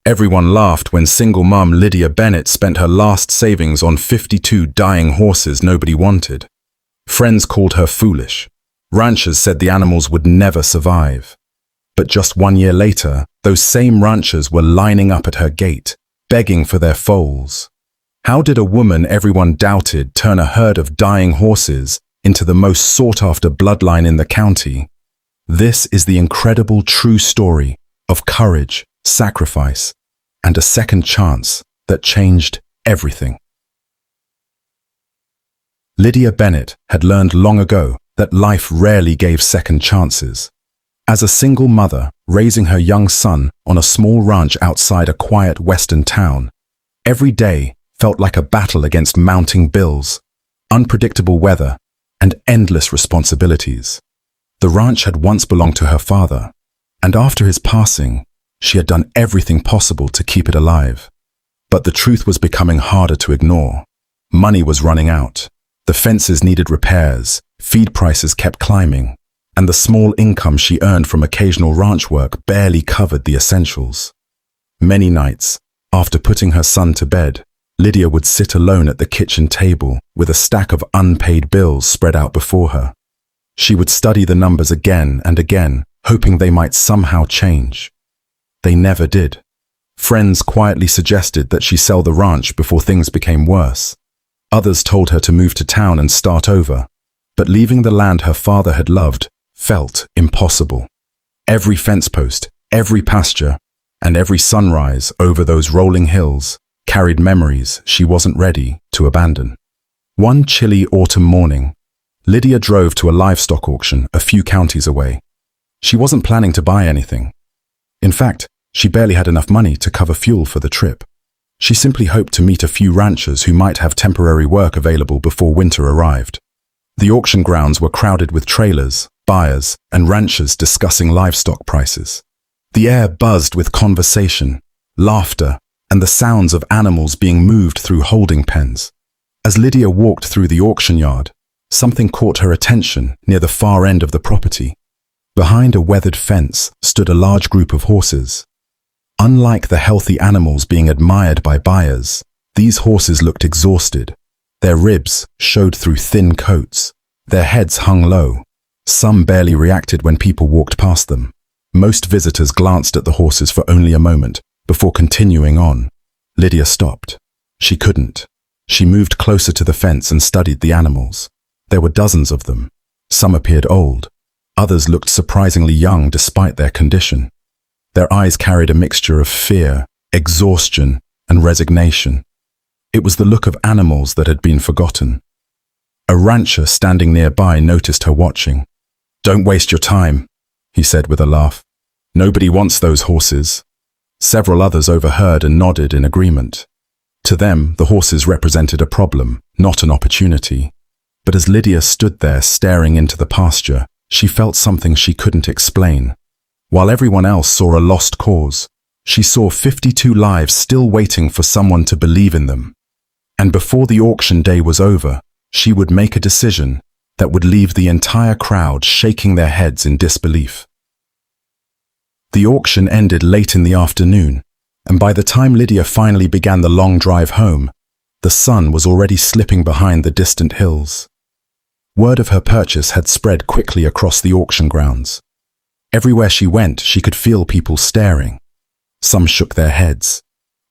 Everyone laughed when single mum Lydia Bennett spent her last savings on 52 dying horses nobody wanted. Friends called her foolish. Ranchers said the animals would never survive. But just 1 year later, those same ranchers were lining up at her gate, begging for their foals. How did a woman everyone doubted turn a herd of dying horses into the most sought-after bloodline in the county? This is the incredible true story of courage, sacrifice, and a second chance that changed everything. Lydia Bennett had learned long ago that life rarely gave second chances. As a single mother raising her young son on a small ranch outside a quiet western town, every day felt like a battle against mounting bills, unpredictable weather, and endless responsibilities. The ranch had once belonged to her father, and after his passing, she had done everything possible to keep it alive. But the truth was becoming harder to ignore. Money was running out. The fences needed repairs, feed prices kept climbing, and the small income she earned from occasional ranch work barely covered the essentials. Many nights, after putting her son to bed, Lydia would sit alone at the kitchen table with a stack of unpaid bills spread out before her. She would study the numbers again and again, hoping they might somehow change. They never did. Friends quietly suggested that she sell the ranch before things became worse. Others told her to move to town and start over, but leaving the land her father had loved felt impossible. Every fence post, every pasture, and every sunrise over those rolling hills carried memories she wasn't ready to abandon. One chilly autumn morning, Lydia drove to a livestock auction a few counties away. She wasn't planning to buy anything. In fact, she barely had enough money to cover fuel for the trip. She simply hoped to meet a few ranchers who might have temporary work available before winter arrived. The auction grounds were crowded with trailers, buyers, and ranchers discussing livestock prices. The air buzzed with conversation, laughter, and the sounds of animals being moved through holding pens. As Lydia walked through the auction yard, something caught her attention near the far end of the property. Behind a weathered fence stood a large group of horses. Unlike the healthy animals being admired by buyers, these horses looked exhausted. Their ribs showed through thin coats. Their heads hung low. Some barely reacted when people walked past them. Most visitors glanced at the horses for only a moment before continuing on. Lydia stopped. She couldn't. She moved closer to the fence and studied the animals. There were dozens of them. Some appeared old. Others looked surprisingly young despite their condition. Their eyes carried a mixture of fear, exhaustion, and resignation. It was the look of animals that had been forgotten. A rancher standing nearby noticed her watching. "Don't waste your time," he said with a laugh. "Nobody wants those horses." Several others overheard and nodded in agreement. To them, the horses represented a problem, not an opportunity. But as Lydia stood there staring into the pasture, she felt something she couldn't explain. While everyone else saw a lost cause, she saw 52 lives still waiting for someone to believe in them. And before the auction day was over, she would make a decision that would leave the entire crowd shaking their heads in disbelief. The auction ended late in the afternoon, and by the time Lydia finally began the long drive home, the sun was already slipping behind the distant hills. Word of her purchase had spread quickly across the auction grounds. Everywhere she went, she could feel people staring. Some shook their heads.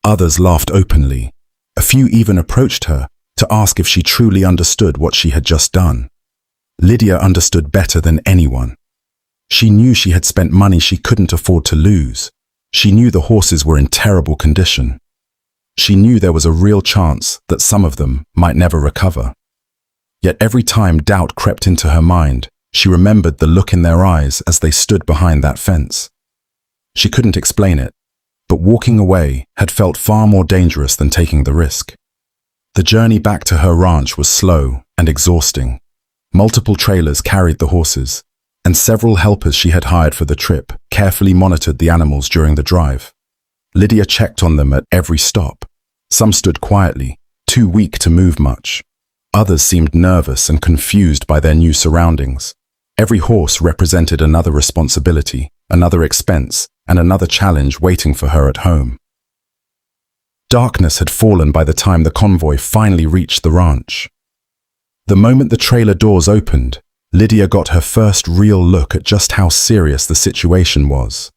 Others laughed openly. A few even approached her to ask if she truly understood what she had just done. Lydia understood better than anyone. She knew she had spent money she couldn't afford to lose. She knew the horses were in terrible condition. She knew there was a real chance that some of them might never recover. Yet every time doubt crept into her mind, she remembered the look in their eyes as they stood behind that fence. She couldn't explain it, but walking away had felt far more dangerous than taking the risk. The journey back to her ranch was slow and exhausting. Multiple trailers carried the horses, and several helpers she had hired for the trip carefully monitored the animals during the drive. Lydia checked on them at every stop. Some stood quietly, too weak to move much. Others seemed nervous and confused by their new surroundings. Every horse represented another responsibility, another expense, and another challenge waiting for her at home. Darkness had fallen by the time the convoy finally reached the ranch. The moment the trailer doors opened, Lydia got her first real look at just how serious the situation was.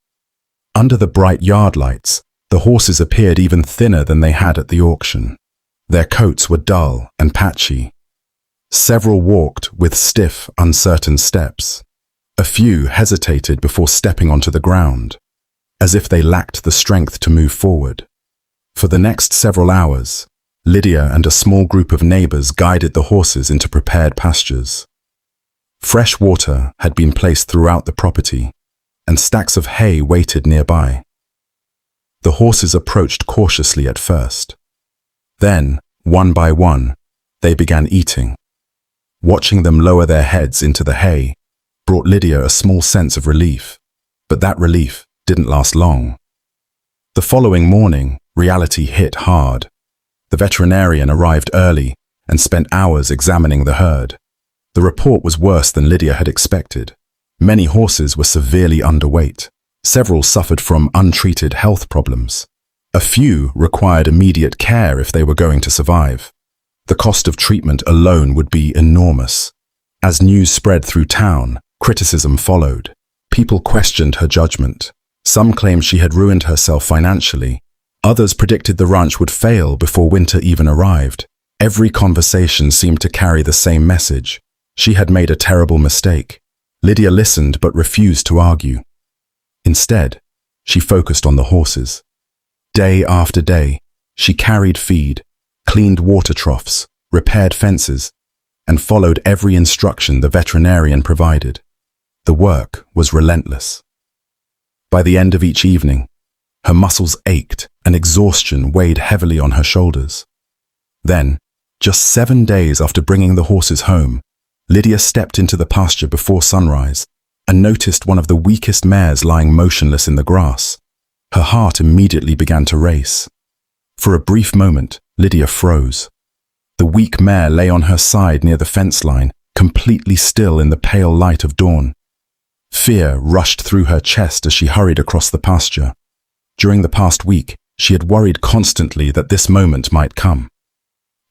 Under the bright yard lights, the horses appeared even thinner than they had at the auction. Their coats were dull and patchy. Several walked with stiff, uncertain steps. A few hesitated before stepping onto the ground, as if they lacked the strength to move forward. For the next several hours, Lydia and a small group of neighbors guided the horses into prepared pastures. Fresh water had been placed throughout the property, and stacks of hay waited nearby. The horses approached cautiously at first. Then, one by one, they began eating. Watching them lower their heads into the hay brought Lydia a small sense of relief, but that relief didn't last long. The following morning, reality hit hard. The veterinarian arrived early and spent hours examining the herd. The report was worse than Lydia had expected. Many horses were severely underweight. Several suffered from untreated health problems. A few required immediate care if they were going to survive. The cost of treatment alone would be enormous. As news spread through town, criticism followed. People questioned her judgment. Some claimed she had ruined herself financially. Others predicted the ranch would fail before winter even arrived. Every conversation seemed to carry the same message. She had made a terrible mistake. Lydia listened but refused to argue. Instead, she focused on the horses. Day after day, she carried feed, cleaned water troughs, repaired fences, and followed every instruction the veterinarian provided. The work was relentless. By the end of each evening, her muscles ached and exhaustion weighed heavily on her shoulders. Then, just 7 days after bringing the horses home, Lydia stepped into the pasture before sunrise and noticed one of the weakest mares lying motionless in the grass. Her heart immediately began to race. For a brief moment, Lydia froze. The weak mare lay on her side near the fence line, completely still in the pale light of dawn. Fear rushed through her chest as she hurried across the pasture. During the past week, she had worried constantly that this moment might come.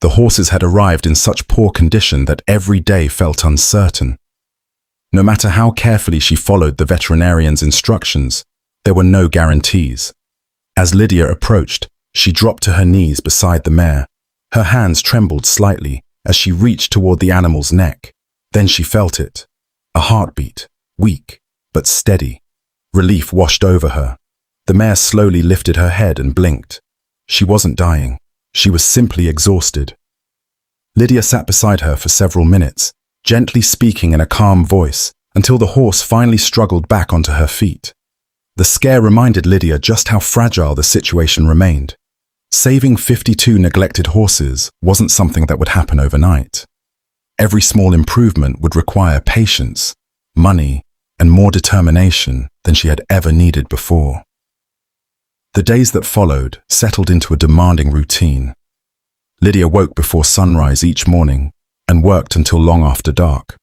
The horses had arrived in such poor condition that every day felt uncertain. No matter how carefully she followed the veterinarian's instructions, there were no guarantees. As Lydia approached, she dropped to her knees beside the mare. Her hands trembled slightly as she reached toward the animal's neck. Then she felt it. A heartbeat, weak but steady. Relief washed over her. The mare slowly lifted her head and blinked. She wasn't dying. She was simply exhausted. Lydia sat beside her for several minutes, gently speaking in a calm voice, until the horse finally struggled back onto her feet. The scare reminded Lydia just how fragile the situation remained. Saving 52 neglected horses wasn't something that would happen overnight. Every small improvement would require patience, money, and more determination than she had ever needed before. The days that followed settled into a demanding routine. Lydia woke before sunrise each morning and worked until long after dark.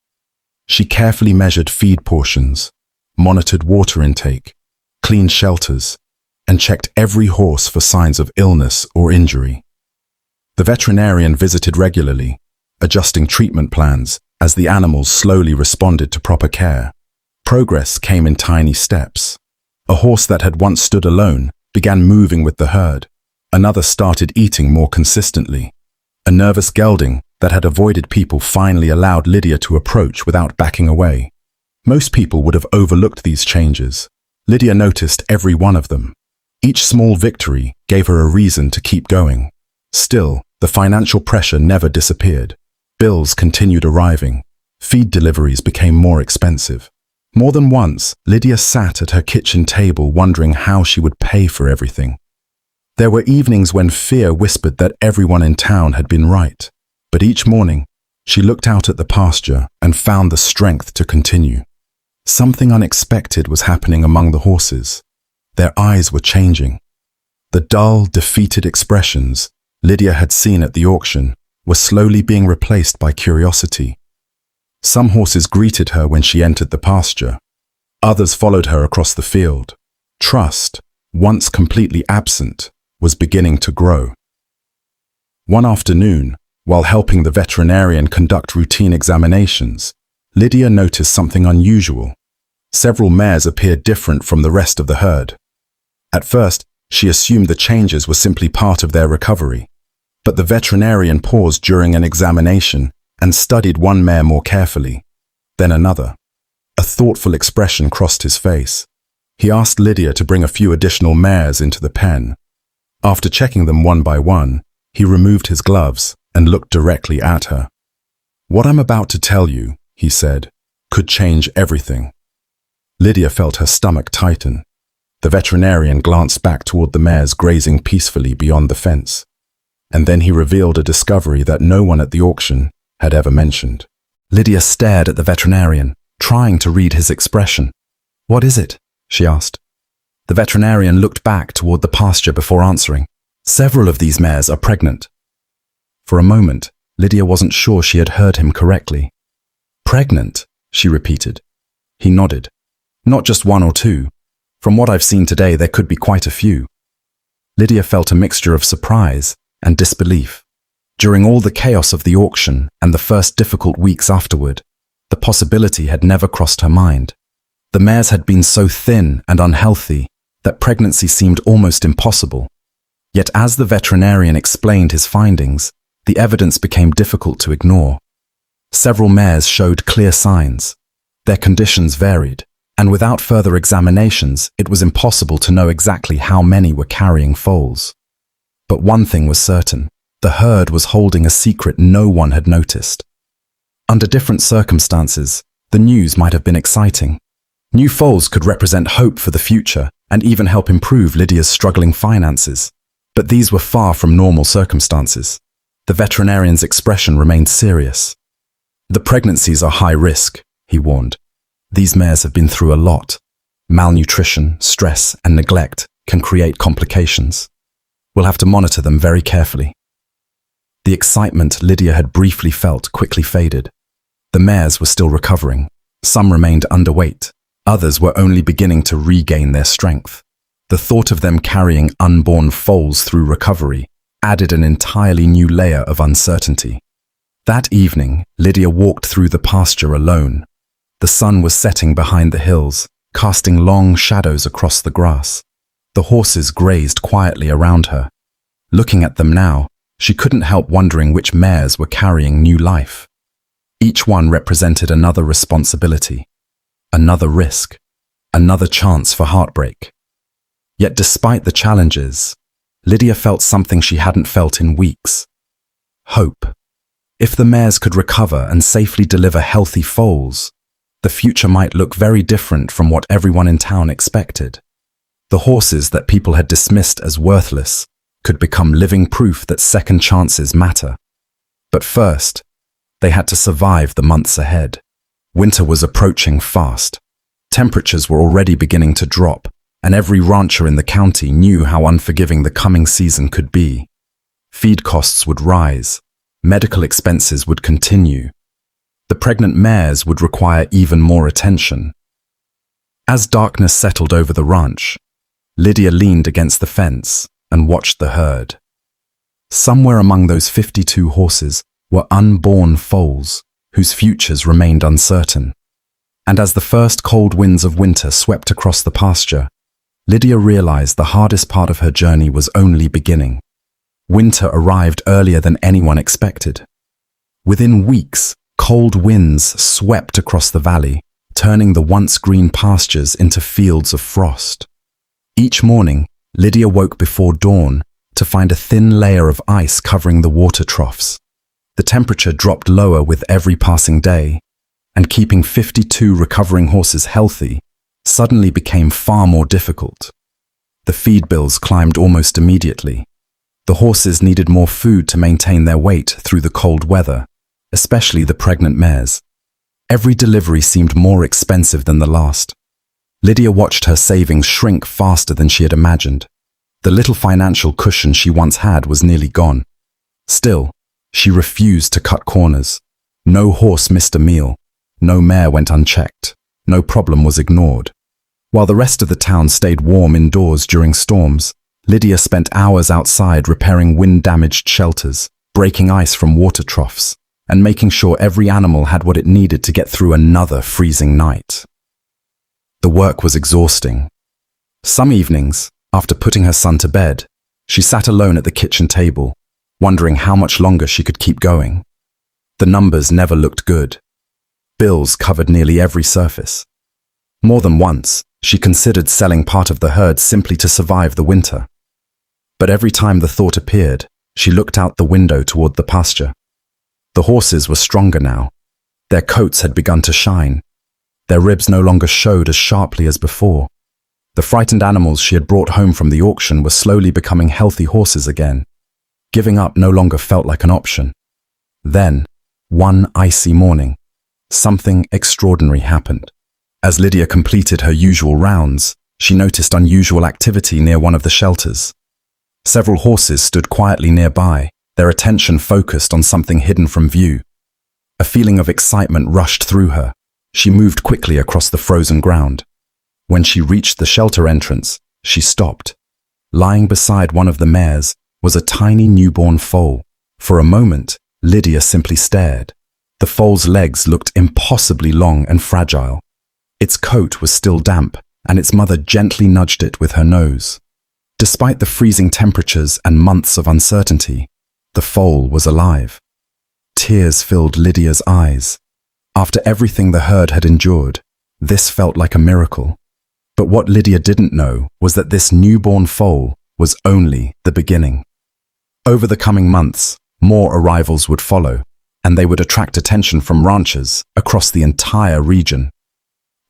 She carefully measured feed portions, monitored water intake, cleaned shelters, and checked every horse for signs of illness or injury. The veterinarian visited regularly, adjusting treatment plans as the animals slowly responded to proper care. Progress came in tiny steps. A horse that had once stood alone began moving with the herd. Another started eating more consistently. A nervous gelding that had avoided people finally allowed Lydia to approach without backing away. Most people would have overlooked these changes. Lydia noticed every one of them. Each small victory gave her a reason to keep going. Still, the financial pressure never disappeared. Bills continued arriving. Feed deliveries became more expensive. More than once, Lydia sat at her kitchen table wondering how she would pay for everything. There were evenings when fear whispered that everyone in town had been right, but each morning, she looked out at the pasture and found the strength to continue. Something unexpected was happening among the horses. Their eyes were changing. The dull, defeated expressions Lydia had seen at the auction were slowly being replaced by curiosity. Some horses greeted her when she entered the pasture. Others followed her across the field. Trust, once completely absent, was beginning to grow. One afternoon, while helping the veterinarian conduct routine examinations, Lydia noticed something unusual. Several mares appeared different from the rest of the herd. At first, she assumed the changes were simply part of their recovery. But the veterinarian paused during an examination and studied one mare more carefully, then another. A thoughtful expression crossed his face. He asked Lydia to bring a few additional mares into the pen. After checking them one by one, he removed his gloves and looked directly at her. "What I'm about to tell you," he said, "could change everything." Lydia felt her stomach tighten. The veterinarian glanced back toward the mares grazing peacefully beyond the fence. And then he revealed a discovery that no one at the auction had ever mentioned. Lydia stared at the veterinarian, trying to read his expression. "What is it?" she asked. The veterinarian looked back toward the pasture before answering. "Several of these mares are pregnant." For a moment, Lydia wasn't sure she had heard him correctly. "Pregnant?" she repeated. He nodded. "Not just one or two. From what I've seen today, there could be quite a few." Lydia felt a mixture of surprise and disbelief. During all the chaos of the auction and the first difficult weeks afterward, the possibility had never crossed her mind. The mares had been so thin and unhealthy that pregnancy seemed almost impossible. Yet as the veterinarian explained his findings, the evidence became difficult to ignore. Several mares showed clear signs. Their conditions varied, and without further examinations, it was impossible to know exactly how many were carrying foals. But one thing was certain: the herd was holding a secret no one had noticed. Under different circumstances, the news might have been exciting. New foals could represent hope for the future and even help improve Lydia's struggling finances. But these were far from normal circumstances. The veterinarian's expression remained serious. "The pregnancies are high risk," he warned. "These mares have been through a lot. Malnutrition, stress, and neglect can create complications. We'll have to monitor them very carefully." The excitement Lydia had briefly felt quickly faded. The mares were still recovering. Some remained underweight. Others were only beginning to regain their strength. The thought of them carrying unborn foals through recovery added an entirely new layer of uncertainty. That evening, Lydia walked through the pasture alone. The sun was setting behind the hills, casting long shadows across the grass. The horses grazed quietly around her. Looking at them now, she couldn't help wondering which mares were carrying new life. Each one represented another responsibility, another risk, another chance for heartbreak. Yet despite the challenges, Lydia felt something she hadn't felt in weeks: hope. If the mares could recover and safely deliver healthy foals, the future might look very different from what everyone in town expected. The horses that people had dismissed as worthless could become living proof that second chances matter. But first, they had to survive the months ahead. Winter was approaching fast. Temperatures were already beginning to drop, and every rancher in the county knew how unforgiving the coming season could be. Feed costs would rise. Medical expenses would continue. The pregnant mares would require even more attention. As darkness settled over the ranch, Lydia leaned against the fence and watched the herd. Somewhere among those 52 horses were unborn foals whose futures remained uncertain. And as the first cold winds of winter swept across the pasture, Lydia realized the hardest part of her journey was only beginning. Winter arrived earlier than anyone expected. Within weeks, cold winds swept across the valley, turning the once green pastures into fields of frost. Each morning, Lydia woke before dawn to find a thin layer of ice covering the water troughs. The temperature dropped lower with every passing day, and keeping 52 recovering horses healthy suddenly became far more difficult. The feed bills climbed almost immediately. The horses needed more food to maintain their weight through the cold weather, especially the pregnant mares. Every delivery seemed more expensive than the last. Lydia watched her savings shrink faster than she had imagined. The little financial cushion she once had was nearly gone. Still, she refused to cut corners. No horse missed a meal. No mare went unchecked. No problem was ignored. While the rest of the town stayed warm indoors during storms, Lydia spent hours outside repairing wind-damaged shelters, breaking ice from water troughs, and making sure every animal had what it needed to get through another freezing night. The work was exhausting. Some evenings, after putting her son to bed, she sat alone at the kitchen table, wondering how much longer she could keep going. The numbers never looked good. Bills covered nearly every surface. More than once, she considered selling part of the herd simply to survive the winter. But every time the thought appeared, she looked out the window toward the pasture. The horses were stronger now. Their coats had begun to shine. Their ribs no longer showed as sharply as before. The frightened animals she had brought home from the auction were slowly becoming healthy horses again. Giving up no longer felt like an option. Then, one icy morning, something extraordinary happened. As Lydia completed her usual rounds, she noticed unusual activity near one of the shelters. Several horses stood quietly nearby, their attention focused on something hidden from view. A feeling of excitement rushed through her. She moved quickly across the frozen ground. When she reached the shelter entrance, she stopped. Lying beside one of the mares was a tiny newborn foal. For a moment, Lydia simply stared. The foal's legs looked impossibly long and fragile. Its coat was still damp, and its mother gently nudged it with her nose. Despite the freezing temperatures and months of uncertainty, the foal was alive. Tears filled Lydia's eyes. After everything the herd had endured, this felt like a miracle. But what Lydia didn't know was that this newborn foal was only the beginning. Over the coming months, more arrivals would follow, and they would attract attention from ranchers across the entire region.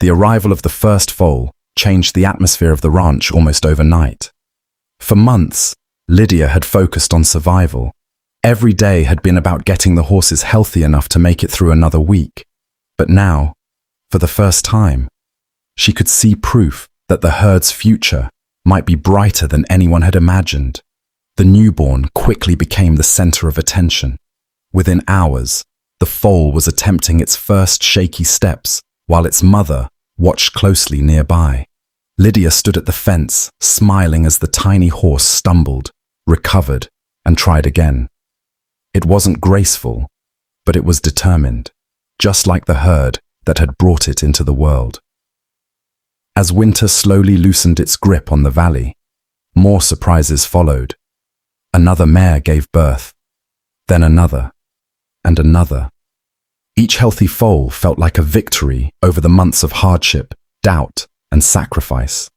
The arrival of the first foal changed the atmosphere of the ranch almost overnight. For months, Lydia had focused on survival. Every day had been about getting the horses healthy enough to make it through another week. But now, for the first time, she could see proof that the herd's future might be brighter than anyone had imagined. The newborn quickly became the center of attention. Within hours, the foal was attempting its first shaky steps, while its mother watched closely nearby. Lydia stood at the fence, smiling as the tiny horse stumbled, recovered, and tried again. It wasn't graceful, but it was determined, just like the herd that had brought it into the world. As winter slowly loosened its grip on the valley, more surprises followed. Another mare gave birth, then another, and another. Each healthy foal felt like a victory over the months of hardship, doubt, and sacrifice.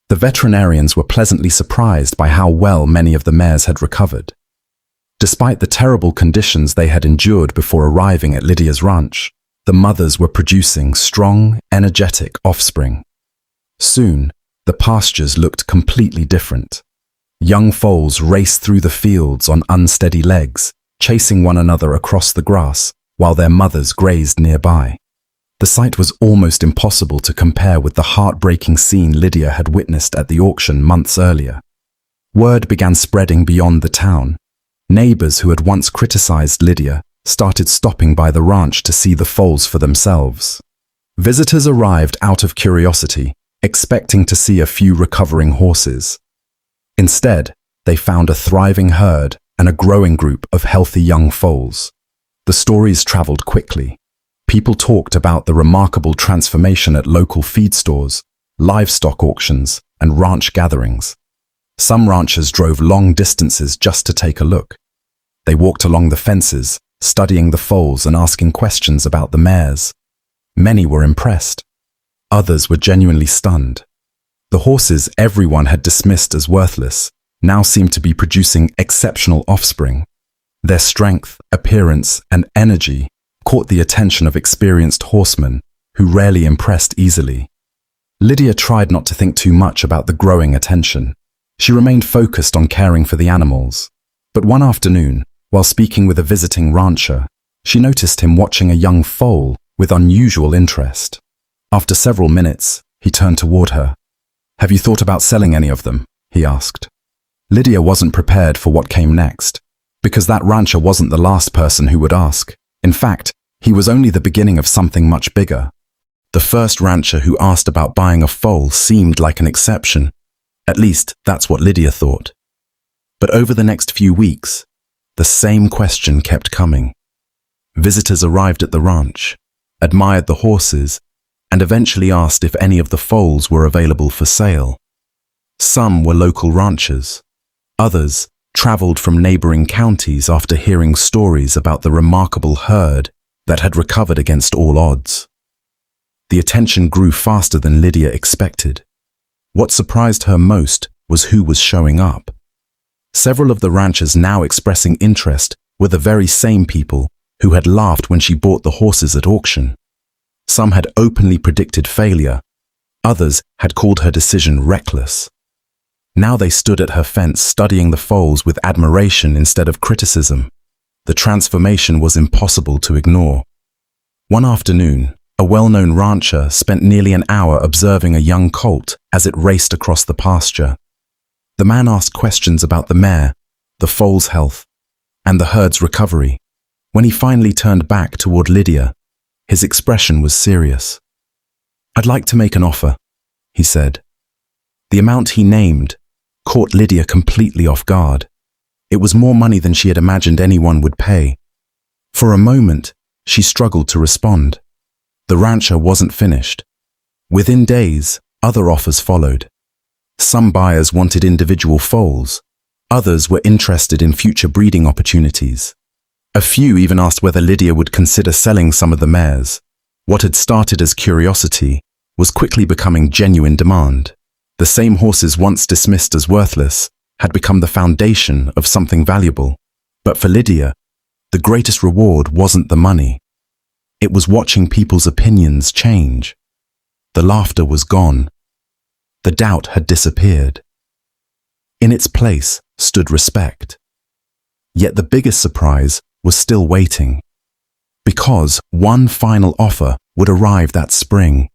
The veterinarians were pleasantly surprised by how well many of the mares had recovered. Despite the terrible conditions they had endured before arriving at Lydia's ranch, the mothers were producing strong, energetic offspring. Soon, the pastures looked completely different. Young foals raced through the fields on unsteady legs, chasing one another across the grass, while their mothers grazed nearby. The sight was almost impossible to compare with the heartbreaking scene Lydia had witnessed at the auction months earlier. Word began spreading beyond the town. Neighbors who had once criticized Lydia started stopping by the ranch to see the foals for themselves. Visitors arrived out of curiosity, expecting to see a few recovering horses. Instead, they found a thriving herd and a growing group of healthy young foals. The stories traveled quickly. People talked about the remarkable transformation at local feed stores, livestock auctions, and ranch gatherings. Some ranchers drove long distances just to take a look. They walked along the fences, studying the foals and asking questions about the mares. Many were impressed. Others were genuinely stunned. The horses everyone had dismissed as worthless now seemed to be producing exceptional offspring. Their strength, appearance, and energy caught the attention of experienced horsemen who rarely impressed easily. Lydia tried not to think too much about the growing attention. She remained focused on caring for the animals. But one afternoon, while speaking with a visiting rancher, she noticed him watching a young foal with unusual interest. After several minutes, he turned toward her. "Have you thought about selling any of them?" he asked. Lydia wasn't prepared for what came next, because that rancher wasn't the last person who would ask. In fact, he was only the beginning of something much bigger. The first rancher who asked about buying a foal seemed like an exception. At least, that's what Lydia thought. But over the next few weeks, the same question kept coming. Visitors arrived at the ranch, admired the horses, and eventually asked if any of the foals were available for sale. Some were local ranchers. Others traveled from neighboring counties after hearing stories about the remarkable herd that had recovered against all odds. The attention grew faster than Lydia expected. What surprised her most was who was showing up. Several of the ranchers now expressing interest were the very same people who had laughed when she bought the horses at auction. Some had openly predicted failure. Others had called her decision reckless. Now they stood at her fence studying the foals with admiration instead of criticism. The transformation was impossible to ignore. One afternoon, a well-known rancher spent nearly an hour observing a young colt as it raced across the pasture. The man asked questions about the mare, the foal's health, and the herd's recovery. When he finally turned back toward Lydia, his expression was serious. "I'd like to make an offer," he said. The amount he named caught Lydia completely off guard. It was more money than she had imagined anyone would pay. For a moment, she struggled to respond. The rancher wasn't finished. Within days, other offers followed. Some buyers wanted individual foals. Others were interested in future breeding opportunities. A few even asked whether Lydia would consider selling some of the mares. What had started as curiosity was quickly becoming genuine demand. The same horses once dismissed as worthless had become the foundation of something valuable. But for Lydia, the greatest reward wasn't the money. It was watching people's opinions change. The laughter was gone. The doubt had disappeared. In its place stood respect. Yet the biggest surprise was still waiting. Because one final offer would arrive that spring.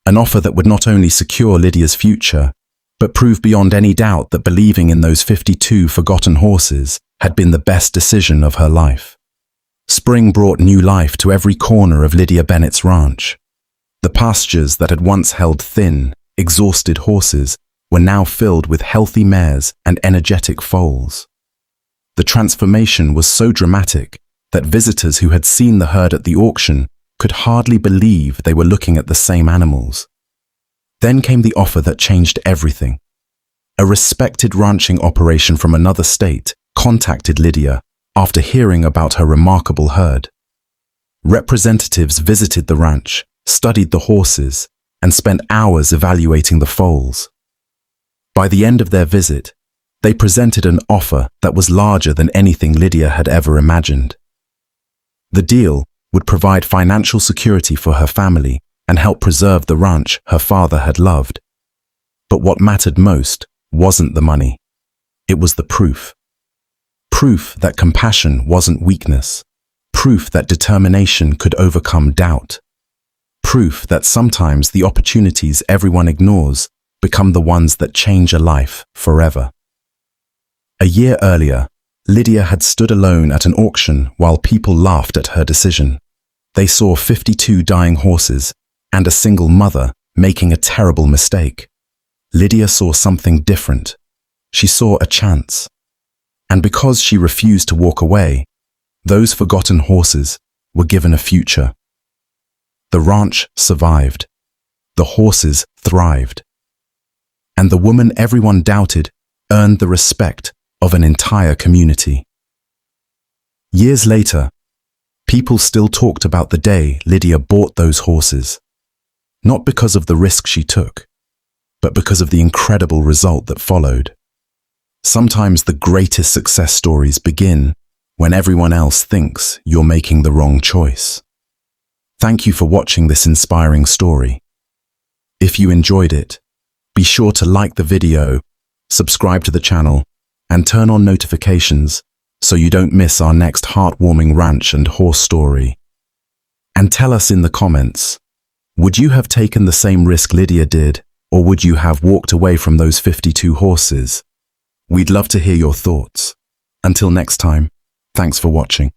An offer that would not only secure Lydia's future, but prove beyond any doubt that believing in those 52 forgotten horses had been the best decision of her life. Spring brought new life to every corner of Lydia Bennett's ranch. The pastures that had once held thin, exhausted horses were now filled with healthy mares and energetic foals. The transformation was so dramatic that visitors who had seen the herd at the auction could hardly believe they were looking at the same animals. Then came the offer that changed everything. A respected ranching operation from another state contacted Lydia after hearing about her remarkable herd. Representatives visited the ranch, studied the horses, and spent hours evaluating the foals. By the end of their visit, they presented an offer that was larger than anything Lydia had ever imagined. The deal would provide financial security for her family and help preserve the ranch her father had loved. But what mattered most wasn't the money. It was the proof. Proof that compassion wasn't weakness. Proof that determination could overcome doubt. Proof that sometimes the opportunities everyone ignores become the ones that change a life forever. A year earlier, Lydia had stood alone at an auction while people laughed at her decision. They saw 52 dying horses and a single mother making a terrible mistake. Lydia saw something different. She saw a chance. And because she refused to walk away, those forgotten horses were given a future. The ranch survived. The horses thrived. And the woman everyone doubted earned the respect of an entire community. Years later, people still talked about the day Lydia bought those horses, not because of the risk she took, but because of the incredible result that followed. Sometimes the greatest success stories begin when everyone else thinks you're making the wrong choice. Thank you for watching this inspiring story. If you enjoyed it, be sure to like the video, subscribe to the channel, and turn on notifications so you don't miss our next heartwarming ranch and horse story. And tell us in the comments, would you have taken the same risk Lydia did, or would you have walked away from those 52 horses? We'd love to hear your thoughts. Until next time, thanks for watching.